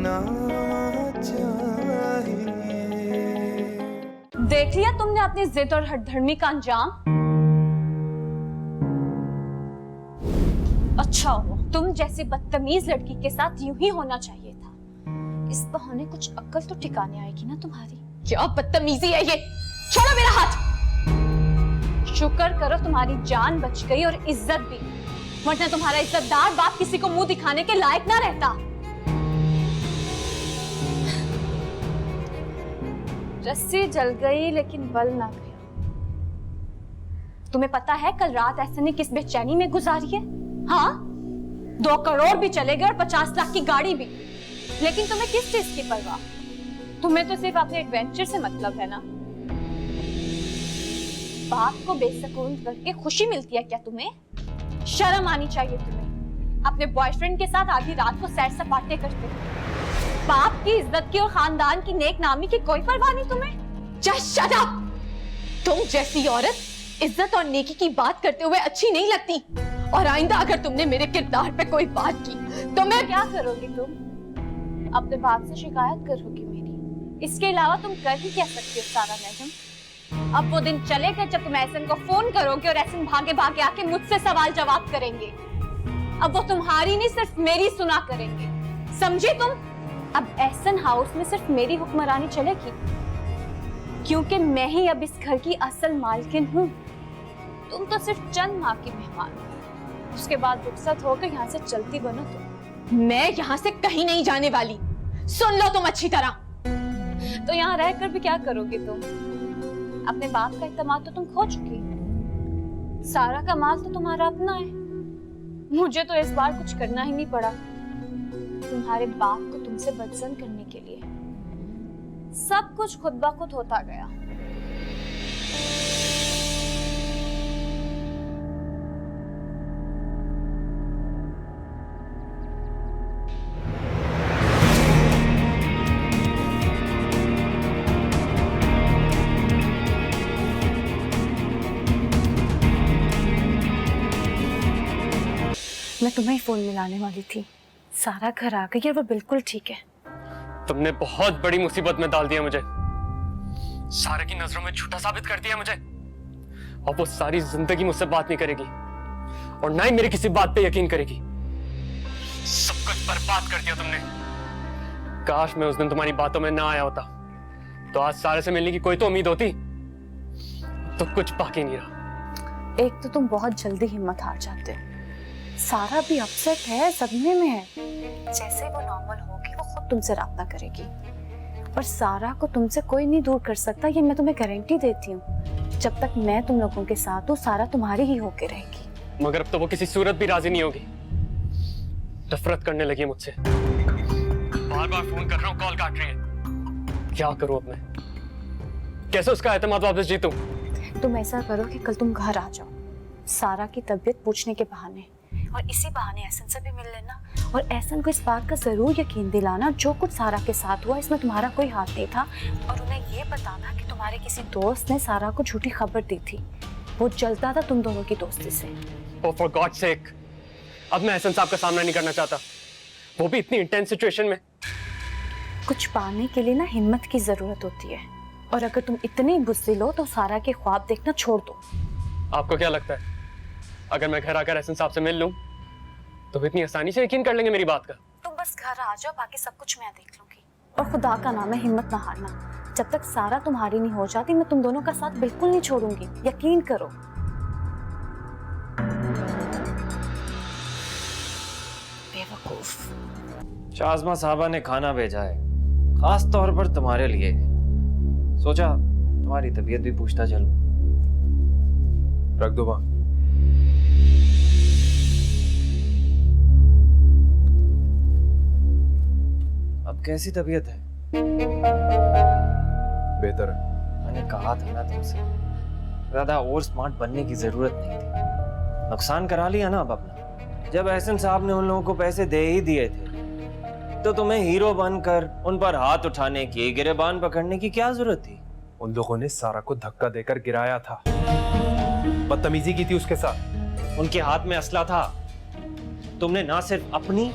होना चाहिए। देख लिया तुमने अपनी जिद और हठधर्मी का अंजाम। अच्छा हुआ तुम जैसी बदतमीज लड़की के साथ यूं ही होना चाहिए था। इस बहाने कुछ अक्ल तो ठिकाने आएगी ना तुम्हारी। क्या बदतमीजी है ये, छोड़ो मेरा हाथ। शुक्र करो तुम्हारी जान बच गई और इज्जत भी, वरना तुम्हारा इज्जतदार बाप किसी को मुंह दिखाने के लायक ना रहता। रस्सी जल गई लेकिन बल ना गया। तुम्हें पता है कल रात ऐसे ने किस बेचैनी में गुजारी है? हाँ, 2 करोड़ भी चले गए और 50 लाख की गाड़ी भी, लेकिन तुम्हें किस चीज की परवाह? तुम्हें तो सिर्फ अपने एडवेंचर से मतलब है ना। बाप को बेसुकून करके खुशी मिलती है क्या तुम्हें? शर्म आनी चाहिए तुम्हें। अपने बॉयफ्रेंड के साथ आधी रात को सैर सपाटे करते हो। बाप की इज्जत की और खानदान की नेक नामी की कोई परवाह नहीं तुम्हें। Just shut up. तुम जैसी औरत इज्जत और नेकी की बात करते हुए अच्छी नहीं लगती, और आइंदा अगर तुमने मेरे किरदार पे कोई बात की तो मैं क्या करोगी? तुम अपने बाप से शिकायत करोगी मेरी। इसके अलावा तुम कर ही क्या सकती हो सारा मैडम? अब वो दिन चले गए जब तुम एहसन को फोन करोगे और एहसन भागे भागे आके मुझसे सवाल जवाब करेंगे। अब वो तुम्हारी नहीं सिर्फ मेरी सुना करेंगे, समझे तुम? अब एहसन हाउस में सिर्फ मेरी हुक्मरानी चलेगी, क्योंकि मैं ही अब इस घर की असल मालकिन हूँ। तुम तो सिर्फ चंद माह की मेहमान हो, उसके बाद रुखसत होकर यहाँ से चलती बनो। तो मैं यहाँ से कहीं नहीं जाने वाली, सुन लो तुम अच्छी तरह। तो यहाँ रहकर भी क्या करोगे तुम? अपने बाप का इत्मीनान तो तुम खो चुकी, सारा का माल तो तुम्हारा अपना है। मुझे तो इस बार कुछ करना ही नहीं पड़ा तुम्हारे बाप को तुमसे बदजन करने के लिए। सब कुछ खुद ब खुद होता गया। मैं तुम्हें ही फोन मिलाने वाली थी। सारा घर आ गई और वो बिल्कुल ठीक है। तुमने बहुत बड़ी मुसीबत में डाल दिया मुझे। सारे की नजरों में झूठा साबित कर दिया मुझे, और वो सारी जिंदगी मुझसे बात नहीं करेगी और ना ही मेरी किसी बात पे यकीन करेगी। सब कुछ बर्बाद कर दिया तुमने। काश मैं उस दिन तुम्हारी बातों में ना आया होता, तो आज सारे से मिलने की कोई तो उम्मीद होती। तो कुछ बाकी नहीं रहा। एक तो तुम बहुत जल्दी हिम्मत हार जाते हो। सारा भी अपसेट है, सदमे में है। जैसे वो नॉर्मल होगी वो खुद तुमसे राब्ता करेगी, पर सारा को तुमसे कोई नहीं दूर कर सकता, ये मैं तुम्हें गारंटी देती हूँ। जब तक मैं तुम लोगों के साथ हूँ, सारा तुम्हारी ही होके रहेगी। मगर अब तो वो किसी सूरत भी राजी नहीं होगी। नफरत करने लगी मुझसे। बार बार फोन कर रहा हूँ, कॉल काट रही है। क्या करूँ अब मैं? कैसे उसका एतमाद वापस जीतूं? तुम ऐसा करो कि कल तुम घर आ जाओ, सारा की तबीयत पूछने के बहाने, और इसी बहाने एहसन से भी मिल लेना। और एहसन को इस बात का जरूर यकीन दिलाना जो कुछ सारा के साथ हुआ इसमें तुम्हारा कोई हाथ नहीं था, और उन्हें ये बताना कि तुम्हारे किसी दोस्त ने सारा को झूठी खबर दी थी। वो जलता था तुम दोनों की दोस्ती से। Oh, for God's sake, अब मैं एहसन साहब का सामना नहीं करना चाहता, वो भी इतनी इंटेंस सिचुएशन में। कुछ पाने के लिए ना हिम्मत की जरूरत होती है, और अगर तुम इतने बुज़दिल हो तो सारा के ख्वाब देखना छोड़ दो। आपको क्या लगता है अगर मैं घर आकर एहसन साहब से मिल लूं तो इतनी आसानी से यकीन कर लेंगे मेरी बात का? तुम बस घर आ जाओ, बाकी सब कुछ मैं देख लूंगी। और खुदा का नाम है हिम्मत ना हारना। जब तक सारा तुम्हारी नहीं हो जाती मैं तुम दोनों का साथ बिल्कुल नहीं छोड़ूंगी, यकीन करो। बेवकूफ। शाज़मा साहबा ने खाना भेजा है, खास तौर पर तुम्हारे लिए। सोचा तुम्हारी तबीयत भी पूछता चलूं। रख दो वहाँ। अब कैसी तबीयत है? बेहतर है। मैंने कहा था ना तुमसे, ज्यादा और स्मार्ट बनने की जरूरत नहीं थी। नुकसान करा लिया ना अब अपना। जब एहसन साहब ने उन लोगों को पैसे दे ही दिए थे तो तुम्हें हीरो बनकर उन पर हाथ उठाने की, गिरेबान पकड़ने की क्या जरूरत थी? उन लोगों ने सारा को धक्का देकर गिराया था, बदतमीजी की थी उसके साथ। उनके हाथ में असला था। तुमने ना सिर्फ अपनी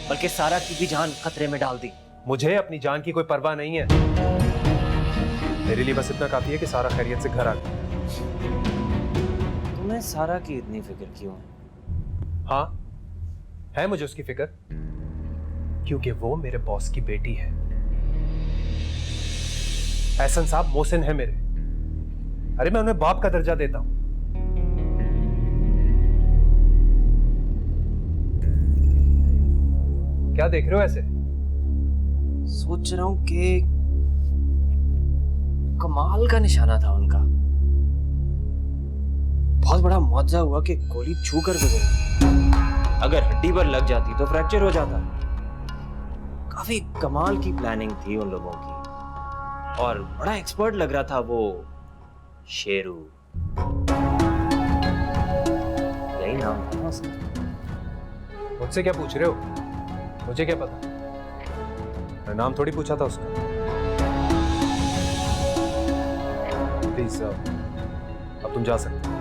बल्कि सारा की भी जान खतरे में डाल दी। मुझे अपनी जान की कोई परवाह नहीं है। मेरे लिए बस इतना काफी है कि सारा खैरियत से घर आ गया। तुम्हें सारा की इतनी फिक्र क्यों है? हाँ, है मुझे उसकी फिक्र, क्योंकि वो मेरे बॉस की बेटी है। एहसन साहब मोहसिन है मेरे। अरे मैं उन्हें बाप का दर्जा देता हूं। क्या देख रहे हो ऐसे? सोच रहा हूं कि कमाल का निशाना था उनका। बहुत बड़ा मुआवजा हुआ कि गोली छू कर गुजरी। अगर हड्डी पर लग जाती तो फ्रैक्चर हो जाता। काफी कमाल की प्लानिंग थी उन लोगों की, और बड़ा एक्सपर्ट लग रहा था वो शेरू। यही नाम था ना उसका। मुझसे क्या पूछ रहे हो? मुझे क्या पता? मैं नाम थोड़ी पूछा था उसका। प्लीज अब तुम जा सकते हो,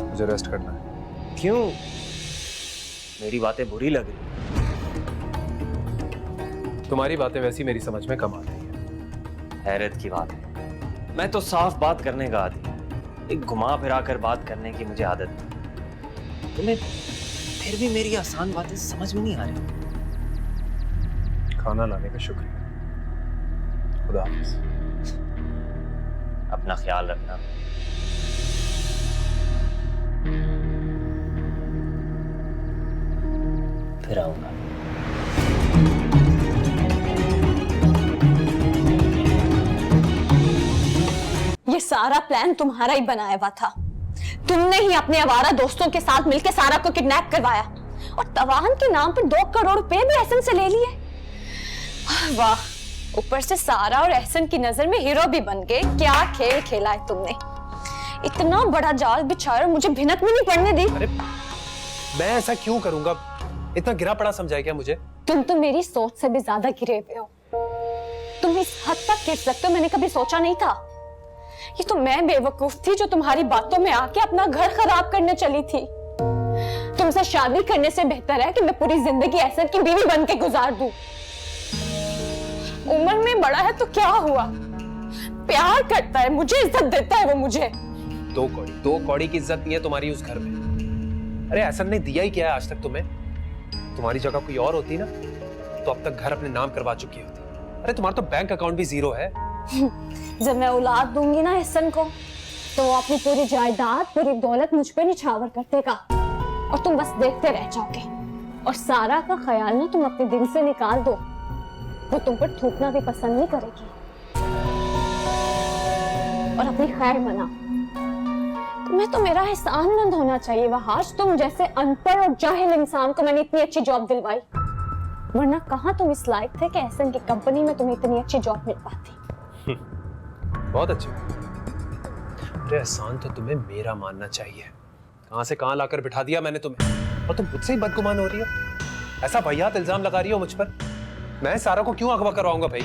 मुझे रेस्ट करना है। क्यों? मेरी बातें बुरी लग रही? तुम्हारी बातें वैसी मेरी समझ में कम आती है। हैरत की बात है, मैं तो साफ बात करने का आदी। एक घुमा फिरा कर बात करने की मुझे आदत नहीं। तुम्हें फिर भी मेरी आसान बातें समझ में नहीं आ रही। खाना लाने का शुक्रिया। खुदा हाफिज। अपना ख्याल रखना। फिर आऊंगा। ये सारा प्लान तुम्हारा ही बनाया हुआ था। तुमने ही अपने आवारा दोस्तों के साथ मिलकर सारा को किडनैप करवाया और तवाहन के नाम पर 2 करोड़ रुपए भी एहसन से ले लिए। वाह, ऊपर से सारा और एहसन की नजर में हीरो भी बन गए। क्या खेल खेला है तुमने। इतना बड़ा जाल बिछाया, मुझे भिनक भी नहीं पड़ने दी। अरे मैं ऐसा क्यों करूंगा? इतना गिरा पड़ा समझाए क्या मुझे? तुम तो मेरी सोच से भी ज्यादा गिरे हुए हो। तुम इस हद तक गिर सकते हो, मैंने कभी सोचा नहीं था। ये तो मैं बेवकूफ थी जो तुम्हारी बातों में आके अपना घर खराब करने चली थी। तुमसे शादी करने से बेहतर है कि मैं पूरी जिंदगी एहसन की बीवी बन के गुजार दूं। उम्र में बड़ा है तो क्या हुआ, प्यार करता है, मुझे इज्जत देता है वो मुझे। 2 कौड़ी की इज्जत नहीं है तुम्हारी उस घर में। अरे एहसन ने दिया ही क्या है आज तक तुम्हें? तुम्हारी जगह कोई और होती ना तो अब तक घर अपने नाम करवा चुकी होती। अरे तुम्हारा तो बैंक अकाउंट भी 0 है। जब मैं औलाद दूंगी ना एहसन को तो वो अपनी पूरी जायदाद, पूरी दौलत मुझ पे निछावर कर देगा और तुम बस देखते रह जाओगे। और सारा का ख्याल ना तुम अपने दिल से निकाल दो, वो तुम पर थूकना भी पसंद नहीं करेगी। और अपनी खैर मना। तुम्हें तो मेरा एहसानमंद होना चाहिए वहाज। तुम जैसे अनपढ़ और जाहिल इंसान को मैंने इतनी अच्छी जॉब दिलवाई, वरना कहाँ तुम इस लायक थे कि एहसन की कंपनी में तुम्हें इतनी अच्छी जॉब मिल पाती। बहुत अच्छी। अरे एहसान तो तुम्हें मेरा मानना चाहिए। कहां से कहां लाकर बिठा दिया मैंने तुम्हें, और तुम मुझसे ही बदगुमान हो रही हो। ऐसा भैयात इल्जाम लगा रही हो मुझ पर। मैं सारा को क्यों अगवा करवाऊंगा भाई?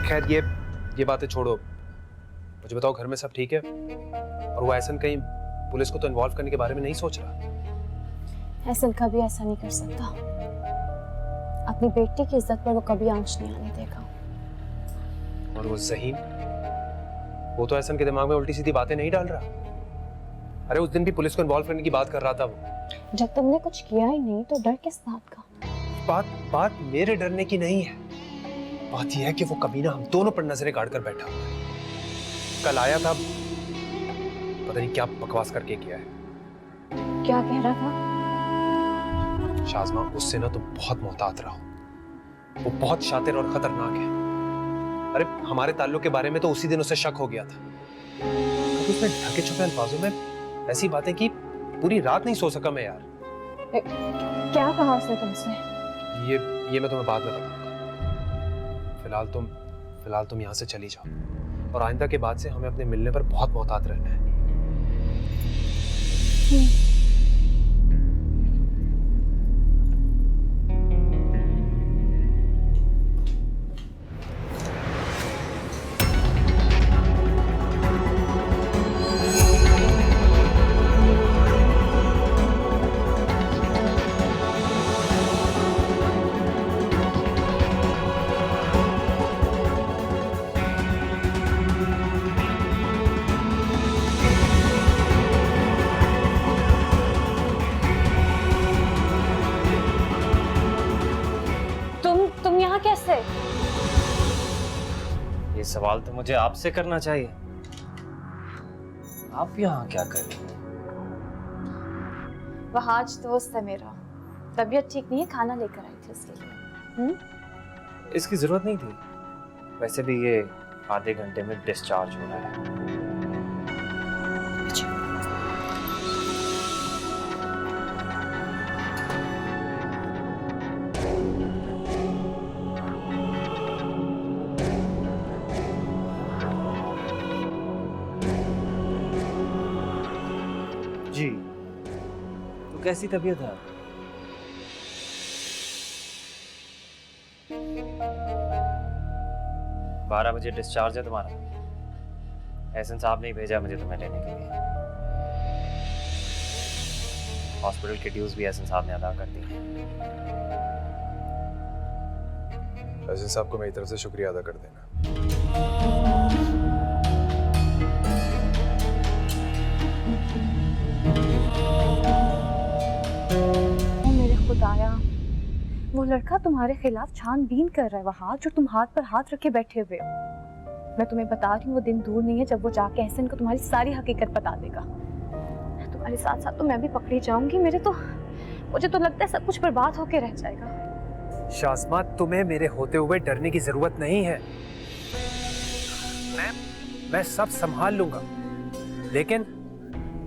खैर ये बातें छोड़ो, मुझे बताओ घर में सब ठीक है? और वो एहसन कहीं पुलिस को तो इन्वॉल्व करने के बारे में नहीं सोच रहा? एहसन कभी ऐसा नहीं कर सकता। अपनी बेटी की इज्जत पर वो कभी आंच नहीं आने देगा। और वो ज़हीन, वो तो एहसन के दिमाग में उल्टी सीधी बातें नहीं डाल रहा। अरे उस दिन भी पुलिस को इन्वॉल्व करने की बात कर रहा था वो। जब तुमने कुछ किया ही नहीं तो डर किस बात का? बात मेरे डरने की नहीं है। बात यह है कि वो कमीना हम दोनों पर नजरें गाड़ कर बैठा हुआ है। कल आया था, पता नहीं क्या बकवास करके किया है। क्या कह रहा था? शाज़मा, उससे ना तुम बहुत मोहतात रहो। वो बहुत शातिर और खतरनाक है। अरे हमारे ताल्लुक के बारे में तो उसी दिन उसे शक हो गया था। तो उसने ढके छुपे अल्फाजों में ऐसी बातें की, पूरी रात नहीं सो सका मैं यार। क्या कहा उसने तुमसे? ये मैं तुम्हें बाद में बताऊंगा। फिलहाल तुम यहाँ से चली जाओ, और आइंदा के बाद से हमें अपने मिलने पर बहुत मोहतात रहना है। यहाँ कैसे? ये सवाल तो मुझे आपसे करना चाहिए। आप यहाँ क्या कर रही हैं? वहाज दोस्त है मेरा, तबीयत ठीक नहीं है, खाना लेकर आई थी उसके लिए। इसकी जरूरत नहीं थी, वैसे भी ये आधे घंटे में डिस्चार्ज हो रहा है। जी, तो कैसी तबीयत है? 12 बजे डिस्चार्ज है तुम्हारा। एहसन साहब ने ही भेजा मुझे तुम्हें लेने के लिए। हॉस्पिटल के ड्यूज भी एहसन साहब ने अदा कर दी हैं। एहसन साहब को मेरी तरफ से शुक्रिया अदा कर देना। मेरे खुदाया, वो लड़का तुम्हारे खिलाफ छानबीन कर रहा है वहां, जो तुम हाथ पर हाथ रखे बैठे हुए हो। मैं तुम्हें बता रही हूँ, वो दिन दूर नहीं है जब वो जाके एहसन को तुम्हारी सारी हकीकत बता देगा। तुम्हारे साथ साथ तो मैं भी पकड़ी जाऊंगी। मुझे तो लगता है सब कुछ बर्बाद होके रह जाएगा। शाज़मा, तुम्हें मेरे होते हुए डरने की जरूरत नहीं है। मैं सब संभाल लूंगा, लेकिन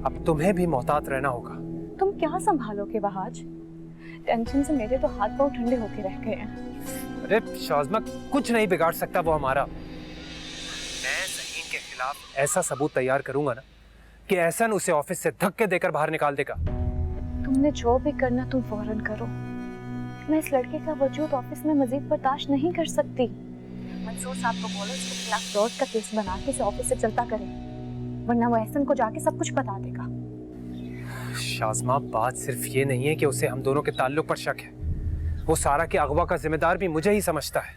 अब तुम्हें भी मोहतात रहना होगा। तुम क्या संभालोगे वहाज? टेंशन से मेरे तो हाथ पांव ठंडे होके रह गए हैं। अरे शाज़मा, कुछ नहीं बिगाड़ सकता वो हमारा। मैं ज़हीन के खिलाफ ऐसा सबूत तैयार करूंगा ना कि एहसन उसे ऑफिस से धक्के देकर बाहर निकाल देगा। तुमने जो भी करना तुम फौरन करो। मैं इस लड़के का वजूद ऑफिस में मजीद बर्दाश्त नहीं कर सकती। मंसूर साहब को बोलो इसके खिलाफ फ्रॉड का केस बना के इसे ऑफिस से चलता करें, वरना वो एहसन को जाके सब कुछ बता देगा। शाज़मा, बात सिर्फ ये नहीं है कि उसे हम दोनों के ताल्लुक पर शक है। वो सारा के अगवा का जिम्मेदार भी मुझे ही समझता है।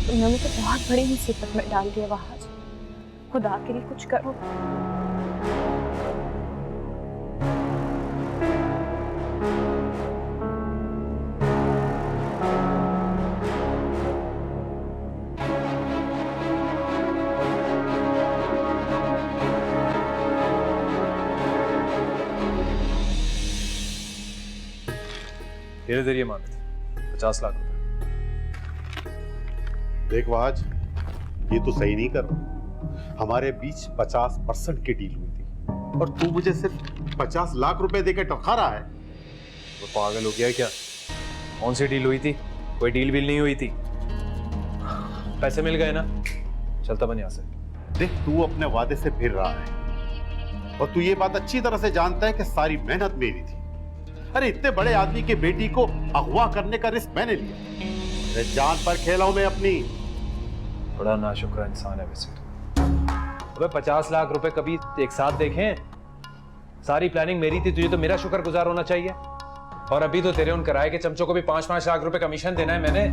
तुमने मुझे बहुत बड़ी मुसीबत में डाल दिया वहाज। खुदा के लिए कुछ करो। धीरे धीरे मांगते 50 लाख रुपए। देख वहाज, ये तो सही नहीं कर रहा। हमारे बीच 50% की डील हुई थी और तू मुझे सिर्फ 50 लाख रुपए देकर टपका रहा है। वो पागल हो गया क्या? कौन सी डील हुई थी? कोई डील विल नहीं हुई थी। पैसे मिल गए ना, चलता बन यहाँ से। देख, तू अपने वादे से फिर रहा है और तू ये बात अच्छी तरह से जानता है कि सारी मेहनत मेरी थी। अरे इतने बड़े आदमी के बेटी को अगवा करने का रिस्क मैंने लिया। अरे जान पर खेला हूं मैं अपनी। बड़ा नाशुक्र इंसान है वैसे तो। अबे 50 लाख रुपए कभी एक साथ देखें? सारी प्लानिंग मेरी थी, तुझे तो मेरा शुक्रगुजार होना चाहिए। और अभी तो तेरे उन किराए के चमचों को भी 5-5 लाख रुपए कमीशन देना है मैंने।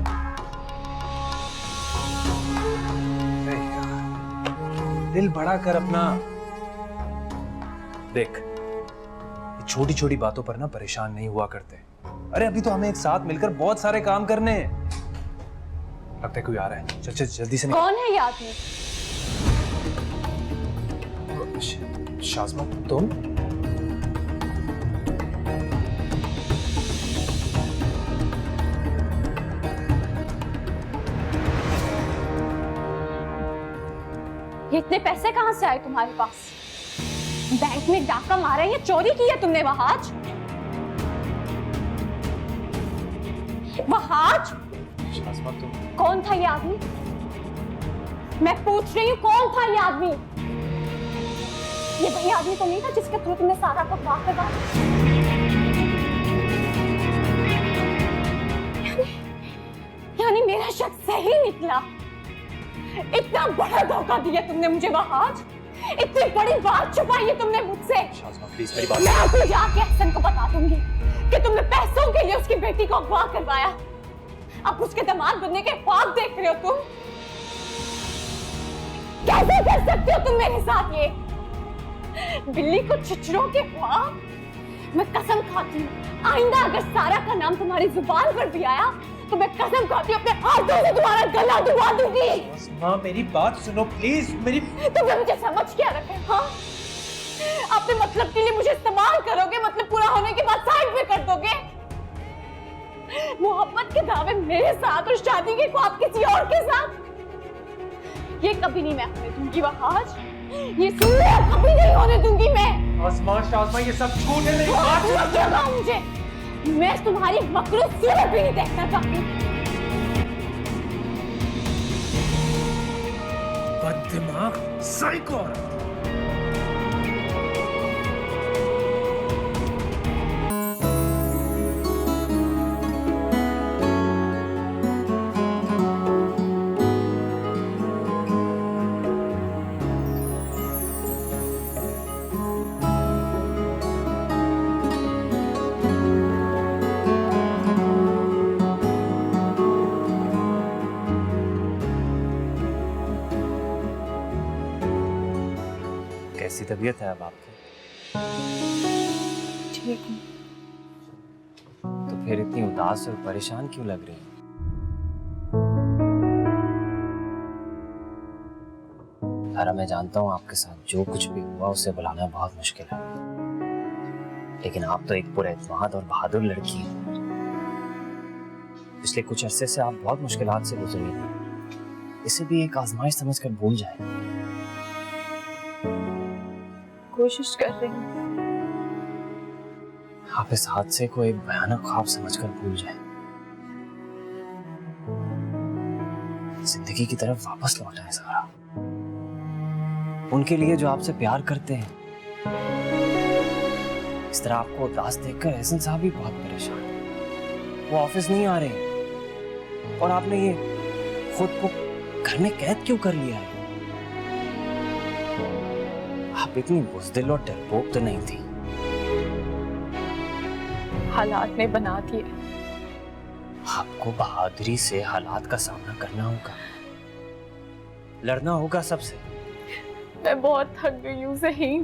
दिल बड़ा कर अपना। देख, छोटी छोटी बातों पर ना परेशान नहीं हुआ करते। अरे अभी तो हमें एक साथ मिलकर बहुत सारे काम करने हैं। लगता है कोई आ रहा है। चल चल जल्दी से। कौन है ये आदमी? शाज़मा, तुम? ये इतने पैसे कहां से आए तुम्हारे पास? बैंक में डाका मारा है या चोरी की है तुमने वहाज? वहाज, शाज़मा, तुम? कौन था ये आदमी? मैं पूछ रही हूँ, कौन था ये आदमी? ये वही आदमी तो नहीं था जिसके थ्रू तुमने सारा को अगवा करवाया? यानी मेरा शक सही निकला। इतना बड़ा धोखा दिया तुमने मुझे वहाज। इतनी बड़ी बात छुपाई है तुमने मुझसे। शाज़मा, प्लीज मेरी बात। मैं अभी जाके एहसन को बता दूंगी कि तुमने पैसों के लिए उसकी बेटी को अगवा करवाया। अब उसके दामाद बनने के ख्वाब देख रहे हो तुम। कैसे कर सकते हो तुम मेरे साथ ये? बिल्ली को छिछरों के ख्वाब। मैं कसम खाती हूँ, आइंदा अगर सारा का नाम तुम्हारी जुबान पर भी आया तो मैं कसम खाती हूँ अपने हाथों से तुम्हारा गला डुबा दूंगी। माँ मेरी बात सुनो प्लीज। मेरी तुमने मुझे समझ क्या रखा है? हाँ, अपने मतलब के लिए मुझे इस्तेमाल करोगे, मतलब पूरा होने के बाद साइड में कर दोगे। मोहब्बत के दावे मेरे साथ और शादी के ख्वाब किसी और के साथ, ये कभी नहीं मैं होने दूंगी वहाज, ये सुनिए कभी नहीं होने दूंगी मैं। आसमा शाज़मा ये सब झूठ है। मेरी बात सुनो मुझे, मैं तुम्हारी मकरूज सूरत भी नहीं देखना चाहती। बददिमाग साइको औरत। कैसी तबीयत है अब आपकी? ठीक है। तो फिर इतनी उदास और परेशान क्यों लग रही है? सारा मैं जानता हूँ आपके साथ जो कुछ भी हुआ उसे बुलाना बहुत मुश्किल है, लेकिन आप तो एक पुरएतमाद और बहादुर लड़की हैं। पिछले कुछ अरसे से आप बहुत मुश्किलात से गुजरी हैं। इसे भी एक आजमाइश समझकर भूल जाए। कोशिश कर रही हूँ। आप इस हादसे को एक भयानक ख्वाब समझकर भूल जाएं। जिंदगी की तरफ वापस लौट आए सारा। उनके लिए जो आपसे प्यार करते हैं। इस तरह आपको उदास देखकर एहसन साहब भी बहुत परेशान हैं। वो ऑफिस नहीं आ रहे और आपने ये खुद को घर में कैद क्यों कर लिया है? आप इतनी बुज़दिल और डरपोक तो नहीं थी। हालात ने बना दिए। आपको बहादुरी से हालात का सामना करना होगा, लड़ना होगा सबसे। मैं बहुत थक गई हूँ ज़हीन,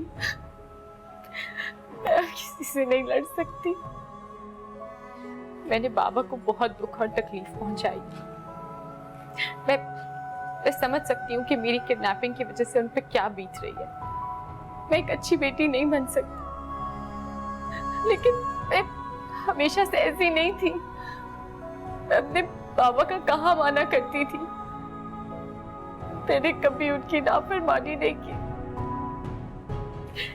मैं किसी से नहीं लड़ सकती। मैंने बाबा को बहुत दुख और तकलीफ पहुंचाई। मैं समझ सकती हूँ कि मेरी किडनैपिंग की वजह से उन पर क्या बीत रही है। मैं एक अच्छी बेटी नहीं बन सकती, लेकिन मैं हमेशा से ऐसी नहीं थी। मैं अपने बाबा का कहा माना करती थी। मैंने कभी उनकी नाफरमानी नहीं की,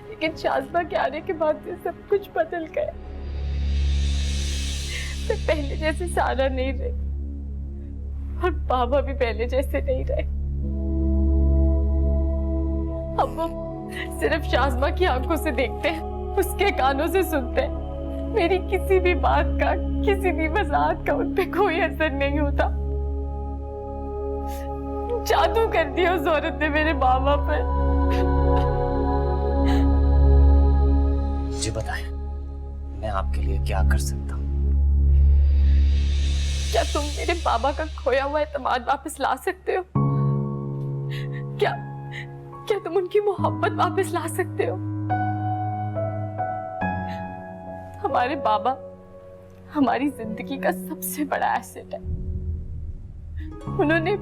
लेकिन शाज़मा के आने के बाद से सब कुछ बदल गया। मैं पहले जैसे सारा नहीं रही और बाबा भी पहले जैसे नहीं रहे। अब वो सिर्फ शाज़मा की आंखों से देखते हैं, उसके कानों से सुनते हैं। मेरी किसी भी बात का, किसी भी वजाहत का उन पे कोई असर नहीं होता। जादू कर दिया उस औरत ने मेरे बाबा पर। मुझे बताएं, मैं आपके लिए क्या कर सकता हूँ? क्या तुम मेरे बाबा का खोया हुआ एतमाद वापस ला सकते हो? क्या तुम उनकी मोहब्बत वापस ला सकते हो? हमारे बाबा हमारी जिंदगी का सबसे बड़ा एसेट है। उन्होंने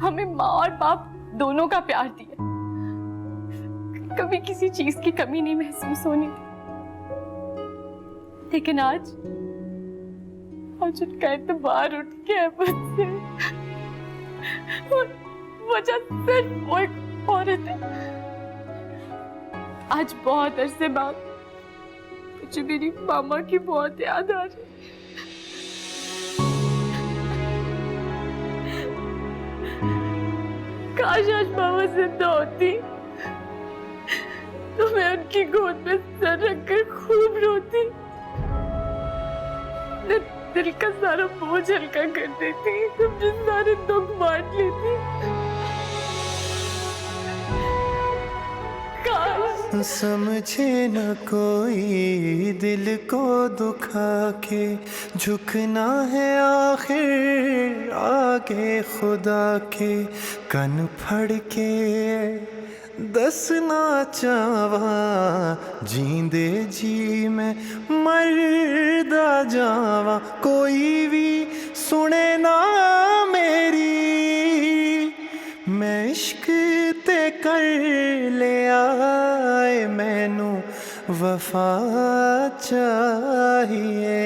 हमें माँ और बाप दोनों का प्यार दिया। कभी किसी चीज की कमी नहीं महसूस होनी थी। लेकिन आज उनका एतबार उठ गया मुझसे। वजह सिर्फ वो एक औरत है। आज बहुत अरसे बाद मुझे मेरी मामा की बहुत याद आ रही। काश आज मामा जिंदा होती तो मैं उनकी गोद में सर रखकर खूब रोती, दिल का सारा बोझ हल्का कर देती, तुमने सारे दुख बांट लेती। समझे न कोई दिल को दुखा के, झुकना है आखिर आगे खुदा के। कन फड़ के दसना चावा, जींदे जी में मरदा जावा। कोई भी सुने ना मेरी मैं इश्क ते कर लिया मैनू वफा चाहिए